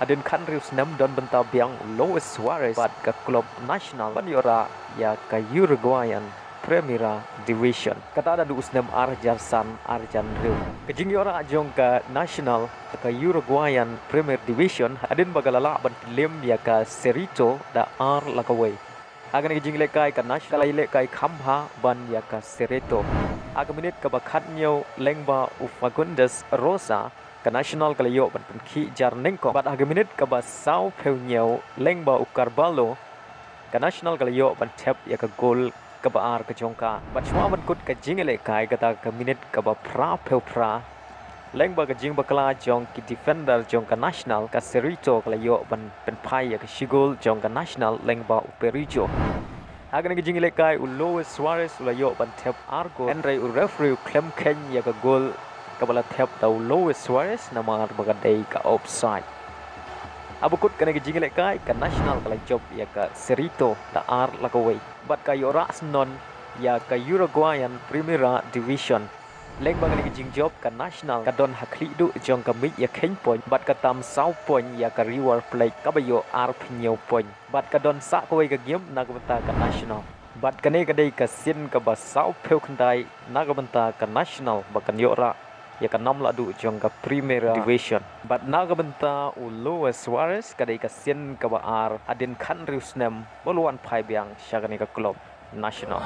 Hadien kan riu Snem don benta Biang Suarez bat ke klub nasional ban yora ya ke Uruguayan Primera Division. Kata ada du Snem Arjan riu. Kejing yora ajong ke nasional ke Uruguayan Premier Division Hadien bagalala ban lim ya ke Serito da Uruguay. Agan kejing lekai ke nasional lekai Kambha ban ya ke Serito. Aga minit ke bakatnyo lengba Ufagundes Rosa ke nasional kalayo ban penki jar nengko bat aga minit ke ba Sao Peunyo lengba Ukarbalo ke nasional kalayo ban tep ya ke gol ke baar ke jongka bat semua ban kut ke jingele kai kata ke minit ke ba pra lengba ke jing bakla jong ki defender jong ke nasional ke Serito kalayo ban penpai ya ke shigol jong ke nasional lengba Uperijo. Agan ke jingele kai Suarez ulayo ban tep argo Andre referee klem ken ya ke gol kabala tep tau Suarez nama bagadai ka offside. Abukut kena gijingle kai ka national kala job ya ka Serito da Uruguay. Bat ka yora non ya ka Uruguayan Primera Division. Leng bang kena gijing job ka national ka don hakli du jong ka mi ya ken point bat ka tam sau point ya ka River Plate ka bayo pinyo point. Bat ka don sa ko ka game nagbenta ka national. Bat kene kadai ka sin ka ba sau peu kendai nagbenta ka national bakan yora ya ka nam ladu jong ka Primera Division. Bat nagbenta Suarez kadai ka sin ka ba Hadien kan riu Snem boluan pai Biang syagani ka club national.